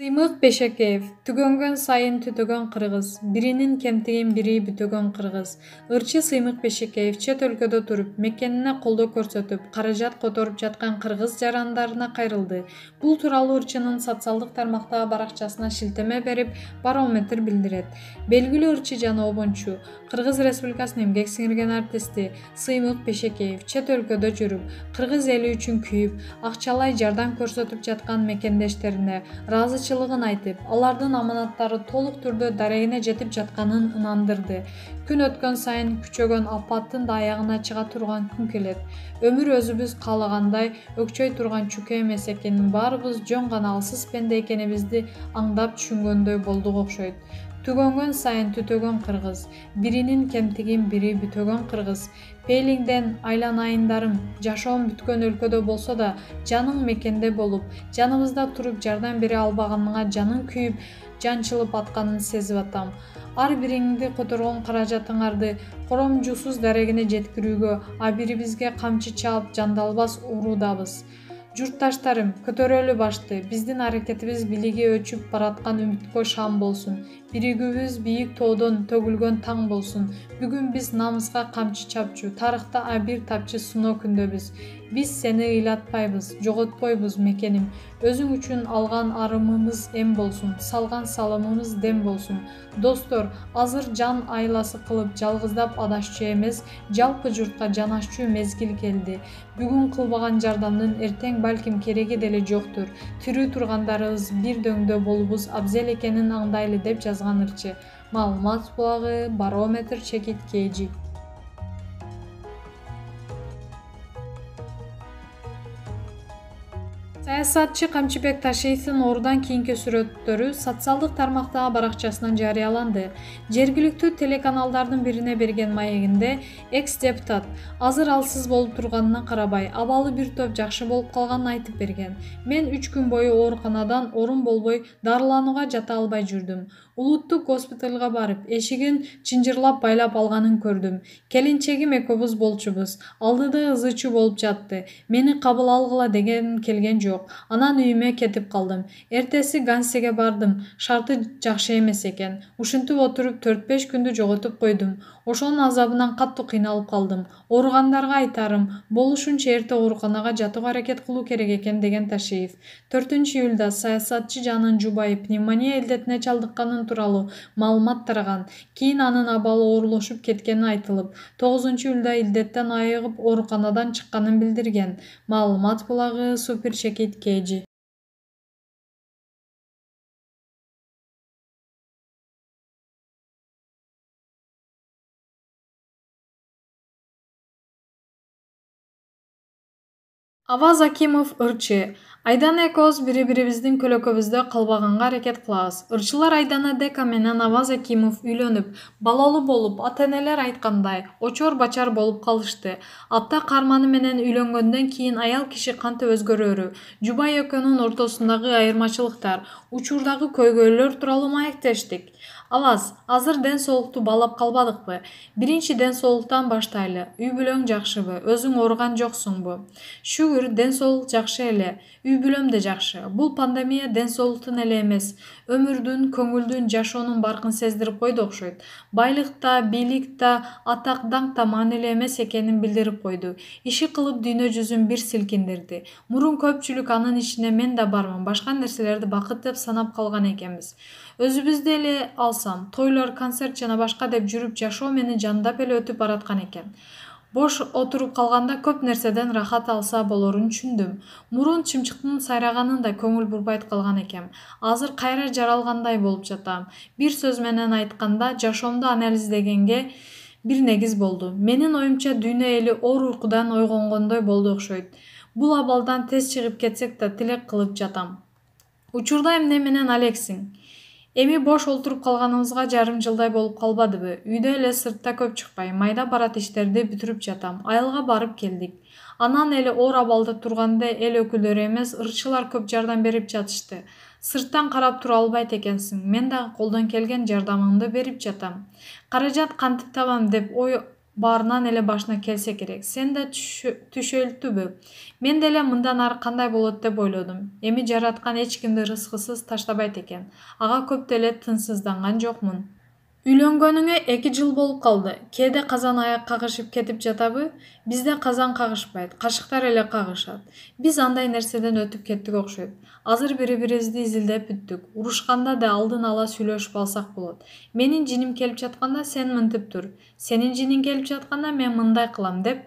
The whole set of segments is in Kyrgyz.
Сыймык Бешекеев түгөнгөн сайын түтөгөн кыргыз, биринин кемтигин бири бүтөгөн кыргыз. Ырчы Сыймык Бешекеев чет өлкөдө туруп, мекенине колдоо көрсөтүп, каражат которуп жаткан кыргыз жарандарына кайрылды. Бул тууралуу ырчынын социалдык тармактагы баракчасына шилтеме берип, Барометр билдирет. Белгилүү ырчы жана обончу, Кыргыз Республикасынын эмгек сиңирген артисти Сыймык Бешекеев чет өлкөдө жүрүп, кыргыз эли үчүн күйүп, акчалай жардам көрсөтүп жаткан мекендештерине ыраазычылыгын айтып, алардын аманаттары толук түрдө дарегине жетип жатканын ынандырды. Күн өткөн сайын күчөгөн апаттын да аягына чыга турган күн келет. Өмүр өзүбүз каалагандай өкчөй турган чүкө эмес экенин баарыбыз жөн гана алсыз пенде экенибизди аңдап түшүнгөндөй болдук окшойт. Түгөнгөн сайын түтөгөн кыргыз, биринин кемтигин бири бүтөгөн кыргыз. Пейлиңден айланайындарым, жашоом бүткөн өлкөдө болсо да, жаның мекенде болуп, жаныбызда туруп жардам бере албаганыңа жаның күйүп, жанчылып атканын сезип атам. Ар бириңди которгон каражатыңарды коромжусуз дарегине жеткирүүгө, бирибизге камчы чаап жандалбас уруудабыз. Журтташтарым, көтөрөлү башты, биздин аракетибиз бийлиги өчүп бараткан үмүткө шам болсун. Биригүүбүз бийик тоодон төгүлгөн таң болсун. Бүгүн биз намыска камчы чапчу, тарыхта бир тапчы суноо күндөбүз. Биз сени ыйлатпайбыз, жоготпойбуз мекеним. Өзүң үчүн алган арымымыз эм болсун, салган салымымыз дем болсун. Достор, азыр жан айласы кылып жалгыздап адашчу эмес, жалпы журтка жанашчу мезгил келди. Бүгүн кылбаган жардамдын эртең балким кереги деле жоктур. Тирүү тургандарыбыз бир дөңдө болубуз абзел экенин аңдайлы деп жазган ырчы. Маалымат булагы Барометр чекит KG. Саясатчы Камчыбек Ташиевдин оорудан кийинки сүрөттөрү социалдык тармактагы баракчасынан жарыяланды. Жергиликтүү телеканалдардын бирине берген маегинде экс-депутат азыр алсыз болуп турганына карабай, абалы бир топ жакшы болуп калганын айтып берген. Мен 3 күн бою ооруканадан орун болбой дарыланууга жата албай жүрдүм. Улуттук госпиталга барып, эшигин чынжырлап байлап алганын көрдүм. Келинчегим экөөбүз болчубуз. Алдыда ызычуу болуп жатты. Мени кабыл алгыла деген келген жок. Анан үйүмө кетип калдым. Эртеси Гансиге бардым. Шарты жакшы эмес экен. Ушинтип отуруп 4-5 күндү жоготуп койдум. Ошонун азабынан катуу кыйналып калдым. Ооругандарга айтарым, болушунча эрте ооруканага жатууга аракет кылуу керек экен деген Ташиев. 4-июлда саясатчы жанын жубайы пневмония илдетине чалдыкканы тууралуу маалымат тараган. Кийин анын абалы оорлошуп кеткени айтылып, 9-июлда илдеттен айыгып ооруканадан чыкканын билдирген. Маалымат булагы Супер Чекит KG. Аваз Акимов ырчы. Айдана экөөбүз бири-бирибиздин көлөкөбүздө калбаганга аракет кылабыз. Ырчылар Айдана Дека менен Аваз Акимов үйлөнүп, балалуу болуп, ата-энелер айткандай, очор-бачар болуп калышты. Ата карманы менен үйлөнгөндөн кийин аял киши кантип өзгөрөөрү, жубай экөөнүн ортосундагы айырмачылыктар, учурдагы көйгөйлөр тууралуу маектештик. Аваз, азыр ден соолукту баалап калбадыкпы? Биринчи ден соолуктан баштайлы. Үй-бүлөң жакшыбы? Өзүң ооруган жоксуңбу? Шүгүр, ден соолук жакшы эле. Үй-бүлөм да жакшы. Бул пандемия ден соолуктун эле эмес, өмүрдүн, көңүлдүн, жашоонун баркын сездирип койду окшойт. Байлык да, бийлик да, атак даңк да маанилүү эмес экенин билдирип койду. Иши кылып дүйнө жүзүн бир силкиндирди. Мурун көпчүлүк анын ичине мен да бармын, башка нерселерди бакыт деп санап калган экенбиз. Өзүбүздү эле алсам, тойлор, концерт жана башка деп жүрүп жашоо мени жандап эле өтүп бараткан экен. Бош отуруп калганда көп нерседен рахат алса болорун түшүндүм. Мурун чымчыктын сайраганын да көңүл бурбайт калган экем. Азыр кайра жаралгандай болуп жатам. Бир сөз менен айтканда, жашоомду анализдегенге бир негиз болду. Менин оюмча дүйнө эли оор уйкудан ойгонгондой болду окшойт. Бул абалдан тез чыгып кетсек да тилек кылып жатам. Учурда эмне менен алексиң? Эми бош отуруп калганыбызга жарым жылдай болуп калбадыбы? Үйдө эле сыртта көп чыкпай, майда барат иштерди бүтүрүп жатам. Айылга барып келдик. Анан эле оор абалда турганда эл өкүлдөрү эмес, ырчылар көп жардам берип жатышты. Сырттан карап тура албайт экенсиң. Мен дагы колдон келген жардамымды берип жатам. Каражат кантип табам деп ой баарынан эле башына келсе керек. Сен да түшөлтүбү? Мен деле мындан ары кандай болот деп ойлодум. Эми жараткан эч кимди рызкысыз таштабайт экен. Ага көп деле тынчсызданган жокмун. Үйлөнгөнүңө 2 жыл болуп калды. Кээде казан аяк кагышып кетип жатабы? Бизде казан кагышпайт, кашыктар эле кагышат. Биз андай нерседен өтүп кеттик окшойт. Азыр бири-бирибизди изилдеп бүттүк. Урушканда да алдын ала сүйлөшүп алсак болот. Менин жиним келип жатканда сен мынтип тур. Сенин жиниң келип жатканда мен мындай кылам деп.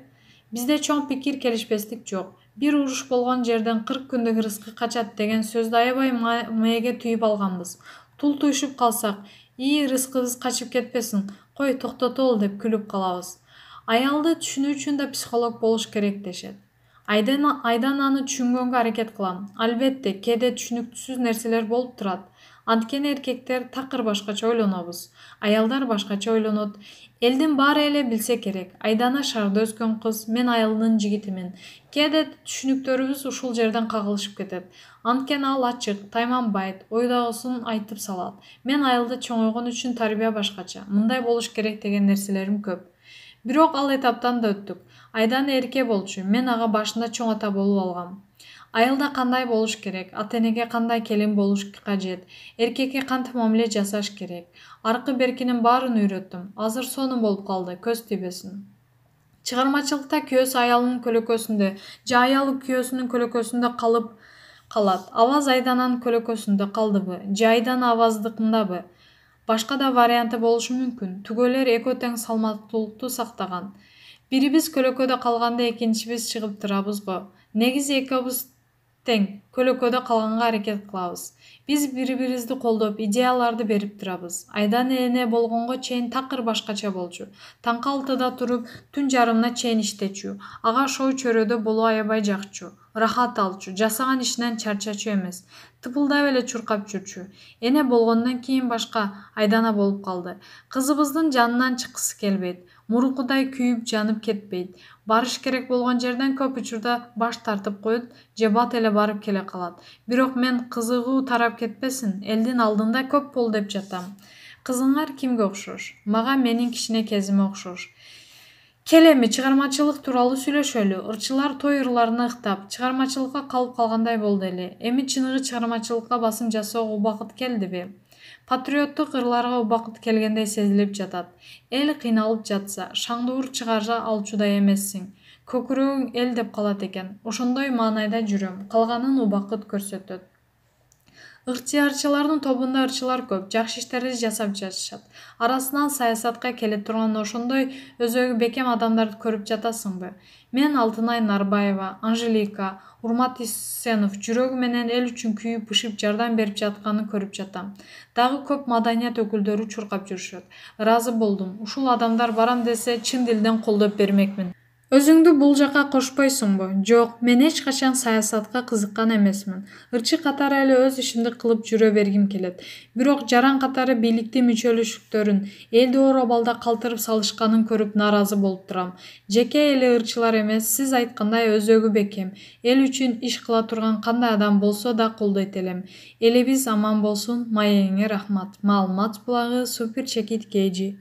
Бизде чоң пикир келишпестик жок. Бир уруш болгон жерден 40 күндүк рызкы качат деген сөздү аябай мээге түйүп алганбыз. Тул туйшуп калсак, рызкыбыз качып кетпесин, кой токтотолу деп күлүп калабыз. Аялды түшүнүү үчүн да психолог болуш керек дешет. Айдан аны түшүнгөнгө аракет кылам. Албетте, кээде түшүнүктүсүз нерселер болуп турат. Анткени эркектер такыр башкача ойлонобуз. Аялдар башкача ойлонот. Элдин баары эле билсе керек. Айдана шаарда өскөн кыз, мен айылдын жигитимин. Кээде түшүнүктөрүбүз ушул жерден кагылышып кетет. Анткени ал ачык, тайманбайт, ойдогусун айтып салат. Мен айылда чоңойгон үчүн тарбия башкача. Мындай болуш керек деген нерселерим көп. Бирок ал этаптан да өттүк. Айдана эрке болчу, мен ага башында чоң ата болуп алгам. Айылда кандай болуш керек, ата-энеге кандай келин болуш кажет, эркекке кантип мамиле жасаш керек. Аркы-беркинин баарын үйрөттүм. Азыр сонун болуп калды, көз тийбесин. Чыгармачылыкта күйөөсү аялынын көлөкөсүндө, же аялы күйөөсүнүн көлөкөсүндө калат. Аваз айдананын көлөкөсүндө калдыбы, же айдана аваздыкындабы? Башка да варианты болушу мүмкүн. Түгөлөр экөө тең салмактуулукту сактаган. Бирибиз көлөкөдө калганда экинчибиз чыгып турабыз го. Негизи экөөбүз тең көлөкөдө калганга аракет кылабыз. Биз бири-бирибизди колдоп, идеяларды берип турабыз. Айдан эне болгонго чейин такыр башкача болчу. Таңкы 6-да туруп, түн жарымына чейин иштечү. Ага шоо чөрөдө болуу аябай жакчу. Рахат алчу, жасаган ишинен чарчачу эмес. Тыпылдап эле чуркап жүрчү. Эне болгондон кийин башка айдана болуп калды. Кызыбыздын жанынан чыккысы келбейт. Мурункудай күйүп жанып кетпейт. Барыш керек болгон жерден көп учурда баш тартып коет, же бат эле барып келе калат. Бирок мен кызыгуу тарап кетпесин, элдин алдында көп бол деп жатам. Кызыңар кимге окшош? Мага менин кичине кезиме окшош. Кел эми чыгармачылык тууралуу сүйлөшөлү. Ырчылар той ырларына ыктап, чыгармачылыкка калып калгандай болду эле. Эми чыныгы чыгармачылыкка басым жасоого убакыт келдиби? Патриоттук ырларга убакыт келгендей сезилип жатат. Эл кыйналып жатса, шаңдуур чыгара алчудай эмессиң. Көкүрөгүң эл деп калат экен. Ошондой маанайда жүрөм. Калганын убакыт көрсөтөт. Ыктыярчылардын тобунда ырчылар көп, жакшы иштерди жасап жатышат. Арасынан саясатка келе турган ошондой өзөгү бекем адамдарды көрүп жатасыңбы? Мен Алтынай Нарбаева, Анжелика, Урмат Исенов жүрөгү менен эл үчүн күйүп бышып жардам берип жатканын көрүп жатам. Дагы көп маданият өкүлдөрү чуркап жүрүшөт. Ыраазы болдум. Ушул адамдар барам десе чын дилден колдоп бермекмин. Өзүңдү бул жака кошпойсуңбу? Жок, мен эч качан саясатка кызыккан эмесмин. Ырчы катары эле өз ишимди кылып жүрө бергим келет. Бирок жаран катары бийликтин мүчөлүштөрүн элди оор абалда калтырып салышканын көрүп нааразы болуп турам. Жеке эле ырчылар эмес, сиз айткандай өзөгү бекем, эл үчүн иш кыла турган кандай адам болсо да колдойт элем. Элибиз аман болсун. Маегиңе рахмат. Маалымат булагы Супер Чекит Кеji.